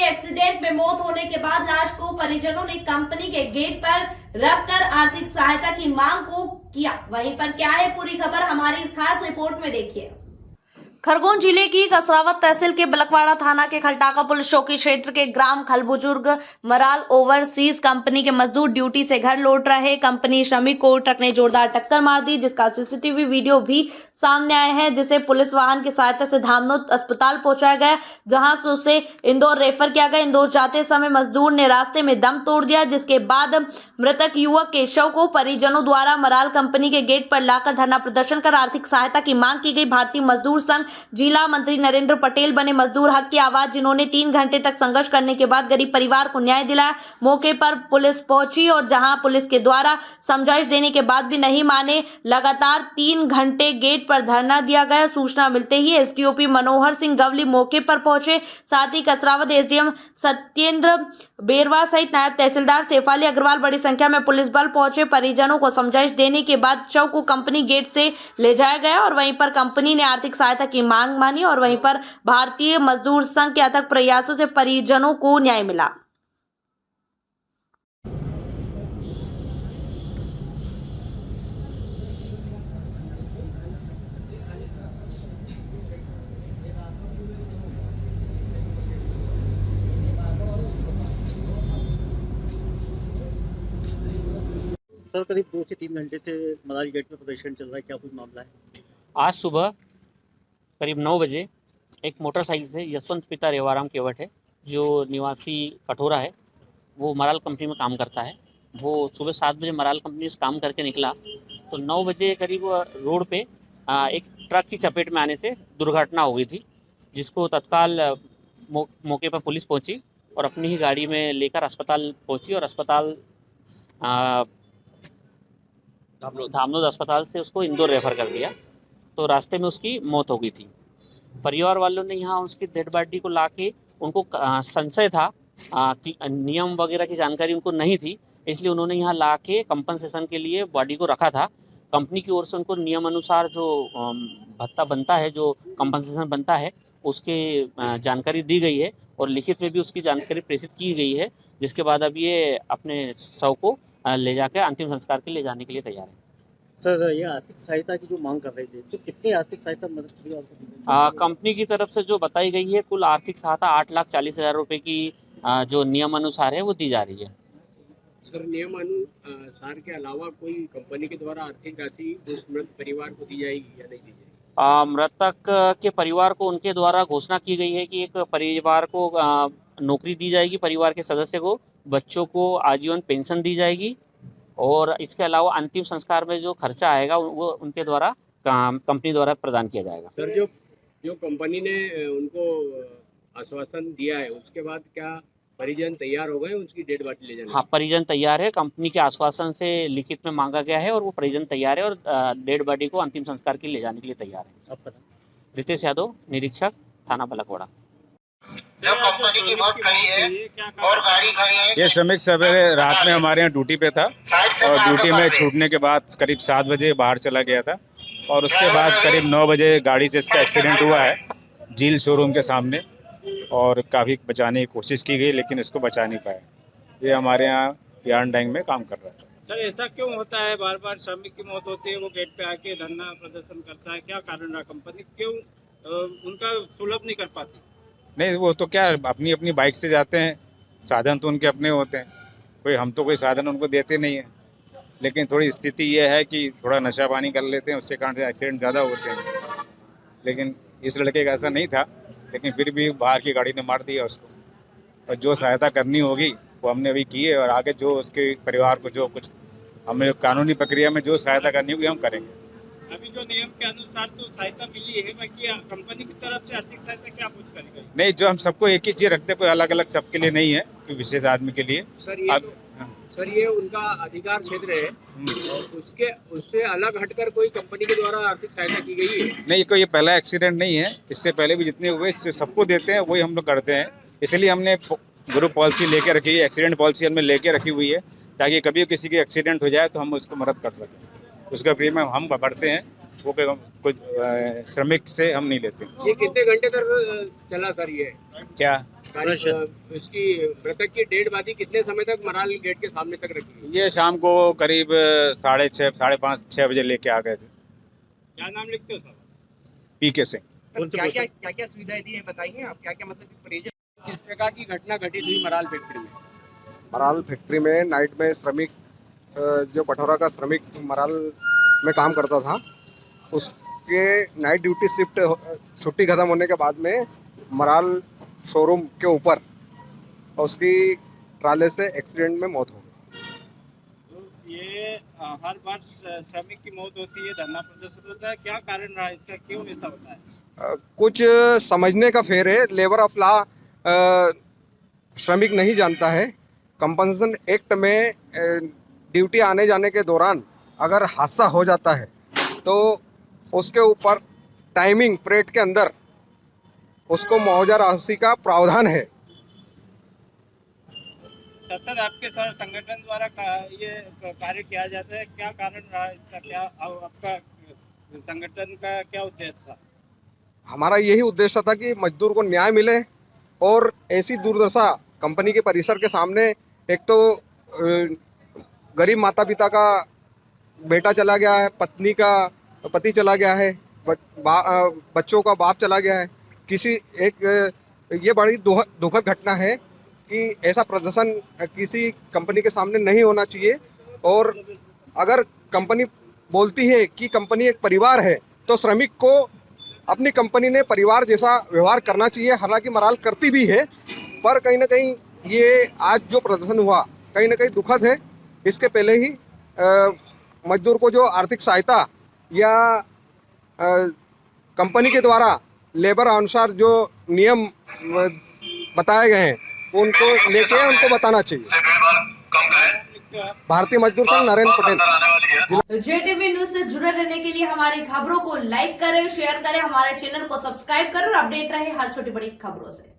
Accident में मौत होने के बाद लाश को परिजनों ने कंपनी के गेट पर रखकर आर्थिक सहायता की मांग को किया। वहीं पर क्या है पूरी खबर, हमारी इस खास रिपोर्ट में देखिए। खरगोन जिले की कसरावत तहसील के बलकवाड़ा थाना के खलटाका पुलिस चौकी क्षेत्र के ग्राम खलबुजुर्ग मराल ओवरसीज कंपनी के मजदूर ड्यूटी से घर लौट रहे कंपनी श्रमिक को ट्रक ने जोरदार टक्कर मार दी, जिसका सीसीटीवी वीडियो भी सामने आया है, जिसे पुलिस वाहन की सहायता से धामनोद अस्पताल पहुंचाया गया, जहां से उसे इंदौर रेफर किया गया। इंदौर जाते समय मजदूर ने रास्ते में दम तोड़ दिया, जिसके बाद मृतक युवक के शव को परिजनों द्वारा मराल कंपनी के गेट पर लाकर धरना प्रदर्शन कर आर्थिक सहायता की मांग की गई। भारतीय मजदूर संघ जिला मंत्री नरेंद्र पटेल बने मजदूर हक की आवाज, जिन्होंने 3 घंटे तक संघर्ष करने के बाद गरीब परिवार को न्याय दिलाया। मौके पर पुलिस पहुंची और जहां पुलिस के द्वारा समझाइश देने के बाद भी नहीं माने, लगातार 3 घंटे गेट पर धरना दिया गया। सूचना मिलते ही एसडीओपी मनोहर सिंह गवली मौके पर पहुंचे, साथ ही कसरावत एसडीएम सत्येंद्र बेरवा सहित नायब तहसीलदार सैफाली अग्रवाल बड़ी संख्या में पुलिस बल पहुंचे। परिजनों को समझाइश देने के बाद शव को कंपनी गेट से ले जाया गया और वहीं पर कंपनी ने आर्थिक सहायता की मांग मानी और वहीं पर भारतीय मजदूर संघ के अथक प्रयासों से परिजनों को न्याय मिला। सर, करीब 2 से 3 घंटे से मराल गेट में प्रदर्शन चल रहा है, क्या कुछ मामला है? आज सुबह करीब 9 बजे एक मोटरसाइकिल से यशवंत पिता रेवाराम केवट है, जो निवासी कठोरा है, वो मराल कंपनी में काम करता है। वो सुबह 7 बजे मराल कंपनी से काम करके निकला तो 9 बजे करीब रोड पे एक ट्रक की चपेट में आने से दुर्घटना हो गई थी, जिसको तत्काल मौके पर पुलिस पहुंची और अपनी ही गाड़ी में लेकर अस्पताल पहुंची और अस्पताल धामनोद अस्पताल से उसको इंदौर रेफर कर दिया। तो रास्ते में उसकी मौत हो गई थी। परिवार वालों ने यहाँ उसकी डेड बॉडी को लाके, उनको संशय था, नियम वगैरह की जानकारी उनको नहीं थी, इसलिए उन्होंने यहाँ लाके कंपनसेशन के लिए बॉडी को रखा था। कंपनी की ओर से उनको नियम अनुसार जो भत्ता बनता है, जो कंपनसेशन बनता है, उसके जानकारी दी गई है और लिखित में भी उसकी जानकारी प्रेषित की गई है, जिसके बाद अब ये अपने शव को ले जाकर अंतिम संस्कार के लिए जाने के लिए तैयार है। सर, ये आर्थिक सहायता की जो मांग कर रहे थे, तो कितनी आर्थिक सहायता मदद परिवार को दी गई? कंपनी की तरफ से जो बताई गई है, कुल आर्थिक सहायता 8,40,000 रुपये की जो नियम अनुसार है वो दी जा रही है। सर, नियम अनुसार के अलावा कोई कंपनी के द्वारा आर्थिक राशि उस मृत परिवार को दी जाएगी या नहीं दी जाएगी? मृतक के परिवार को उनके द्वारा घोषणा की गई है कि एक परिवार को नौकरी दी जाएगी, परिवार के सदस्य को, बच्चों को आजीवन पेंशन दी जाएगी और इसके अलावा अंतिम संस्कार में जो खर्चा आएगा वो उनके द्वारा कंपनी द्वारा प्रदान किया जाएगा। सर, जो कंपनी ने उनको आश्वासन दिया है, उसके बाद क्या परिजन तैयार हो गए उसकी डेड बॉडी ले जाने? हाँ, परिजन तैयार है। कंपनी के आश्वासन से लिखित में मांगा गया है और वो परिजन तैयार है और डेड बॉडी को अंतिम संस्कार के लिए ले जाने के लिए तैयार है। आप पता? रितेश यादव, निरीक्षक, थाना बलकवाड़ा। जब कंपनी की बस खड़ी है और गाड़ी खड़ी है। ये श्रमिक सवेरे रात में हमारे यहाँ ड्यूटी पे था और ड्यूटी में छूटने के बाद करीब 7 बजे बाहर चला गया था और उसके बाद करीब 9 बजे गाड़ी से इसका एक्सीडेंट हुआ है झील शोरूम के सामने और काफ़ी बचाने की कोशिश की गई, लेकिन इसको बचा नहीं पाया। ये हमारे यहाँ यार्न डैंग में काम कर रहा था। सर, ऐसा क्यों होता है? बार बार श्रमिक की मौत होती है, वो गेट पे आके धरना प्रदर्शन करता है, क्या कारण रहा? कंपनी क्यों उनका सुलभ नहीं कर पाती? नहीं, वो तो क्या अपनी अपनी बाइक से जाते हैं, साधन तो उनके अपने होते हैं, कोई हम तो कोई साधन उनको देते नहीं है, लेकिन थोड़ी स्थिति ये है कि थोड़ा नशा पानी कर लेते हैं, उसके कारण से एक्सीडेंट ज़्यादा होते हैं। लेकिन इस लड़के का ऐसा नहीं था, लेकिन फिर भी बाहर की गाड़ी ने मार दिया उसको। और जो सहायता करनी होगी वो हमने अभी की है और आगे जो उसके परिवार को जो कुछ हमें कानूनी प्रक्रिया में जो सहायता करनी होगी हम करेंगे। अभी जो नियम के अनुसार तो सहायता मिली है, बाकी कंपनी की तरफ से आर्थिक सहायता क्या कुछ करेगी? नहीं, जो हम सबको एक ही चीज़ रखते हैं, कोई अलग अलग सबके लिए नहीं है, कोई विशेष आदमी के लिए। सर, ये उनका अधिकार क्षेत्र है और उससे अलग हटकर कोई कंपनी के द्वारा आर्थिक सहायता की गई है? नहीं, कोई ये पहला एक्सीडेंट नहीं है, इससे पहले भी जितने हुए सबको देते हैं, वही हम लोग करते हैं। इसलिए हमने ग्रुप पॉलिसी लेके रखी है, एक्सीडेंट पॉलिसी हमने लेके रखी हुई है, ताकि कभी किसी की एक्सीडेंट हो जाए तो हम उसको मदद कर सकें। उसका प्रीमियम हम पकड़ते हैं, वो कुछ श्रमिक से हम नहीं लेते। ये कितने घंटे तक चला सर? ये क्या इसकी मृतक की डेड बॉडी कितने समय तक मराल गेट के सामने तक रखी? ये शाम को करीब 6:30 5:30 बजे लेके आ गए थे। क्या नाम लिखते हो सर? पीके सिंह। क्या क्या सुविधाएं दी है बताइए आप, क्या क्या मतलब परिजन किस प्रकार की घटना घटित हुई मराल फैक्ट्री में? मराल फैक्ट्री में नाइट में श्रमिक जो कठौरा का श्रमिक मराल में काम करता था, उसके नाइट ड्यूटी शिफ्ट छुट्टी खत्म होने के बाद में मराल शोरूम के ऊपर उसकी ट्राले से एक्सीडेंट में मौत हो गई। तो ये हर बार श्रमिक की मौत होती है, धरना प्रदर्शन होता है, क्या कारण रहा इसका, क्यों ऐसा होता है? कुछ समझने का फेर है। लेबर ऑफ लॉ श्रमिक नहीं जानता है। कंपनसेशन एक्ट में ड्यूटी आने जाने के दौरान अगर हादसा हो जाता है तो उसके ऊपर टाइमिंग पीरियड के अंदर उसको मुआवजा राशि का प्रावधान है। सतत आपके सर संगठन द्वारा ये कार्य किया जाता है, क्या कारण रहा इसका, क्या आपका संगठन का क्या उद्देश्य था? हमारा यही उद्देश्य था कि मजदूर को न्याय मिले और ऐसी दुर्दशा कंपनी के परिसर के सामने, एक तो गरीब माता पिता का बेटा चला गया है, पत्नी का पति चला गया है, बच्चों का बाप चला गया है। ये बड़ी दुखद घटना है कि ऐसा प्रदर्शन किसी कंपनी के सामने नहीं होना चाहिए। और अगर कंपनी बोलती है कि कंपनी एक परिवार है तो श्रमिक को अपनी कंपनी ने परिवार जैसा व्यवहार करना चाहिए। हालांकि मराल करती भी है, पर कहीं ना कहीं ये आज जो प्रदर्शन हुआ कहीं ना कहीं दुखद है। इसके पहले ही मजदूर को जो आर्थिक सहायता या कंपनी के द्वारा लेबर अनुसार जो नियम बताए गए हैं उनको लेके उनको बताना चाहिए। भारतीय मजदूर संघ, नरेंद्र पटेल। जेटीवी न्यूज से जुड़े रहने के लिए हमारी खबरों को लाइक करें, शेयर करें, हमारे चैनल को सब्सक्राइब करें और अपडेट रहे हर छोटी बड़ी खबरों से।